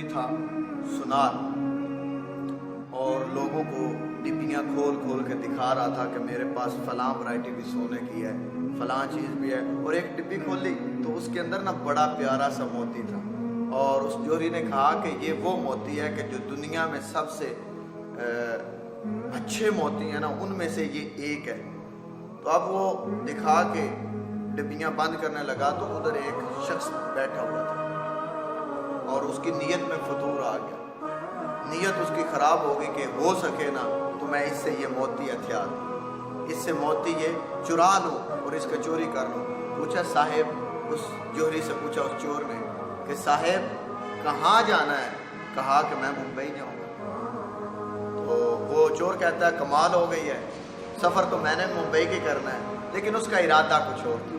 चोरी था सुनार, और लोगों को डिब्बियाँ खोल खोल के दिखा रहा था कि मेरे पास फलां वैरायटी भी सोने की है, फलां चीज़ भी है। और एक डिब्बी खोली तो उसके अंदर ना बड़ा प्यारा सा मोती था, और उस जोहरी ने कहा कि ये वो मोती है कि जो दुनिया में सबसे अच्छे मोती हैं ना, उनमें से ये एक है। तो अब वो दिखा के डिब्बियाँ बंद करने लगा तो उधर एक शख्स बैठा हुआ था और उसकी नीयत में फतूर आ गया। नीयत उसकी ख़राब हो गई कि हो सके ना तो मैं इससे ये मोती हथियार लूँ, इससे मोती ये चुरा लूँ और इसका चोरी कर लूँ। पूछा साहेब, उस जोहरी से पूछा उस चोर ने कि साहेब कहाँ जाना है? कहा कि मैं मुंबई जाऊँगा। तो वो चोर कहता है कमाल हो गई है, सफ़र तो मैंने मुंबई की करना है, लेकिन उसका इरादा कुछ और था।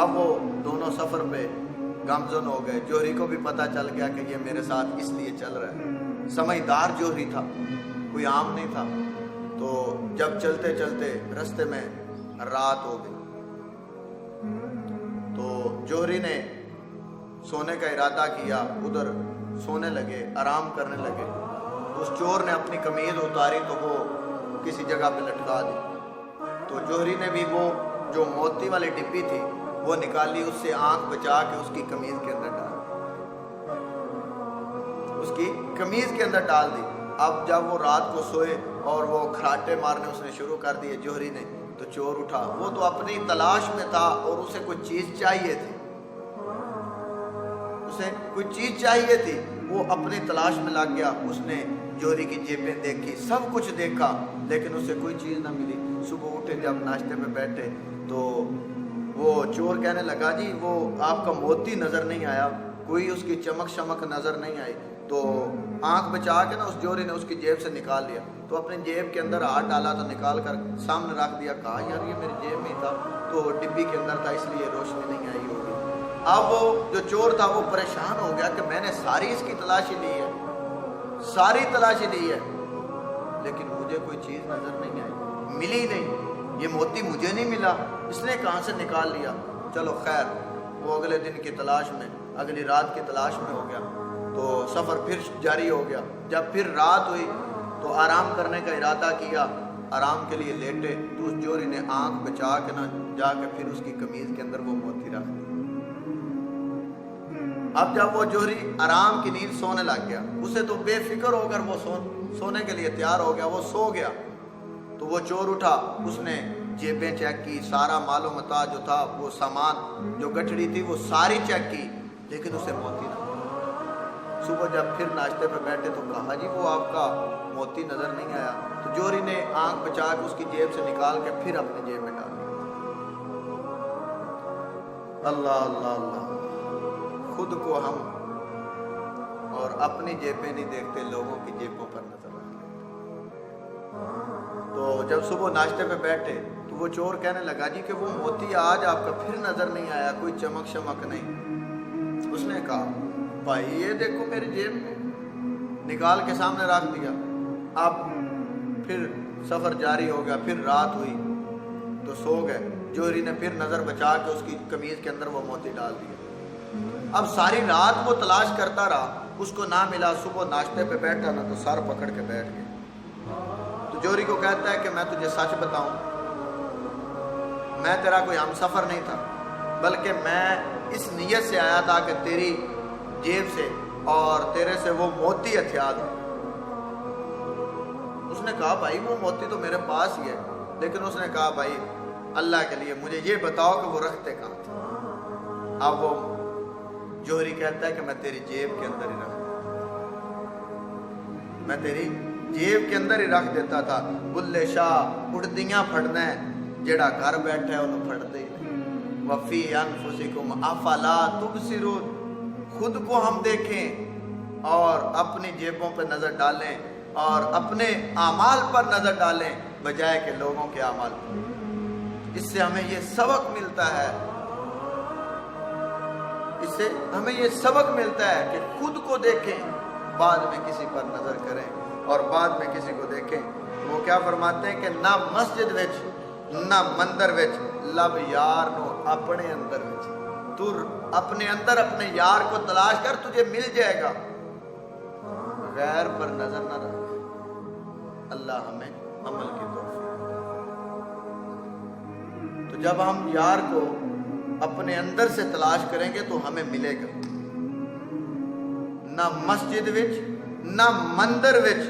अब वो दोनों सफ़र पे गमज़न हो गए। जोहरी को भी पता चल गया कि ये मेरे साथ इसलिए चल रहा है। समझदार जोहरी था, कोई आम नहीं था। तो जब चलते चलते रास्ते में रात हो गई तो जोहरी ने सोने का इरादा किया, उधर सोने लगे, आराम करने लगे। उस चोर ने अपनी कमीज उतारी तो वो किसी जगह पे लटका दी। तो जोहरी ने भी वो जो मोती वाली डिब्बी थी वो निकाली, उससे आंख बचा के उसकी कमीज के अंदर डाल, उसकी कमीज के अंदर डाल दी। अब जब वो रात को सोए और वो खराटे मारने उसने शुरू कर दिए जोहरी ने, तो चोर उठा। वो तो अपनी तलाश में था और उसे कोई चीज़ चाहिए थी, उसे कोई चीज़ चाहिए थी, वो अपनी तलाश में लग गया। उसने जोहरी की जेबें देखी, सब कुछ देखा, लेकिन उसे कोई चीज़ ना मिली। सुबह उठे, जब नाश्ते पे बैठे तो वो चोर कहने लगा जी वो आपका मोती नज़र नहीं आया, कोई उसकी चमक शमक नज़र नहीं आई। तो आंख बचा के ना उस जोहरी ने उसकी जेब से निकाल लिया। तो अपनी जेब के अंदर हाथ डाला तो निकाल कर सामने रख दिया। कहा यार ये मेरी जेब में था, तो डिब्बी के अंदर था इसलिए रोशनी नहीं आई होगी। अब वो जो चोर था वो परेशान हो गया कि मैंने सारी इसकी तलाशी ली है, सारी तलाशी ली है, लेकिन मुझे कोई चीज़ नज़र नहीं आई, मिली नहीं, ये मोती मुझे नहीं मिला, इसने कहाँ से निकाल लिया। चलो खैर, वो अगले दिन की तलाश में, अगली रात की तलाश में हो गया। तो सफ़र फिर जारी हो गया। जब फिर रात हुई तो आराम करने का इरादा किया, आराम के लिए लेटे तो उस जोहरी ने आंख बचा के ना जाके फिर उसकी कमीज़ के अंदर वो मोती रख दिया। अब जब वो जोहरी आराम की नींद सोने लग गया, उसे तो बेफिक्र होकर वो सोने के लिए तैयार हो गया, वो सो गया। तो वो चोर उठा, उसने जेबें चेक की, सारा मालो मता जो था वो सामान जो गठड़ी थी वो सारी चेक की, लेकिन उसे मोती ना। सुबह जब फिर नाश्ते पे बैठे तो कहा जी वो आपका मोती नज़र नहीं आया। तो जोहरी ने आंख बचा के उसकी जेब से निकाल के फिर अपनी जेब में डाल दिया। अल्लाह अल्लाह अल्लाह, खुद को हम और अपनी जेबें नहीं देखते, लोगों की जेबों पर नजर रखते। तो जब सुबह नाश्ते पे बैठे तो वो चोर कहने लगा जी कि वो मोती आज आपका फिर नजर नहीं आया, कोई चमक शमक नहीं। उसने कहा भाई ये देखो मेरी जेब में, निकाल के सामने रख दिया। अब फिर सफ़र जारी हो गया, फिर रात हुई तो सो गए। जोहरी ने फिर नज़र बचा के उसकी कमीज़ के अंदर वो मोती डाल दिया। अब सारी रात वो तलाश करता रहा, उसको ना मिला। सुबह नाश्ते पे बैठा ना तो सर पकड़ के बैठ गया। तो जोहरी को कहता है कि मैं तुझे सच बताऊं, मैं तेरा कोई हम सफ़र नहीं था, बल्कि मैं इस नीयत से आया था कि तेरी जेब से और तेरे से वो मोती हथियार दूं। उसने कहा भाई वो मोती तो मेरे पास ही है, लेकिन उसने कहा भाई अल्लाह के लिए मुझे ये बताओ कि वो रखते कहाँ थे। अब वो जोहरी कहता है कि मैं तेरी जेब के अंदर ही रख मैं तेरी जेब के अंदर ही रख देता था। बुल्ले शाह उड़दियाँ फड़ना है, जेड़ा घर बैठा है उन्हें फड़ते ही नहीं। वफ़ी अनफुसिकुम अफला तुबसिरून, खुद को हम देखें और अपनी जेबों पर नज़र डालें और अपने आमाल पर नज़र डालें बजाय के लोगों के आमाल पर। इससे हमें ये सबक मिलता है, इससे हमें ये सबक मिलता है कि खुद को देखें, बाद में किसी पर नज़र करें और बाद में किसी को देखें। वो क्या फरमाते हैं कि ना मस्जिद विच ना मंदिर विच लब यार नो अपने अंदर विच। तू अपने अंदर अपने यार को तलाश कर, तुझे मिल जाएगा। غیر پر نظر نہ رکھ۔ اللہ ہمیں عمل کی توفیق۔ تو جب ہم یار کو اپنے اندر سے تلاش کریں گے تو ہمیں ملے گا، نہ مسجد وچ نہ مندر وچ،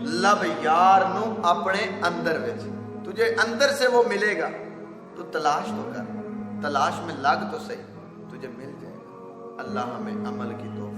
لب یار نو اپنے اندر وچ، تجھے اندر سے وہ ملے گا، تو تلاش تو کر، تلاش میں لگ تو صحیح، تجھے مل جائے گا۔ اللہ ہمیں عمل کی توفیق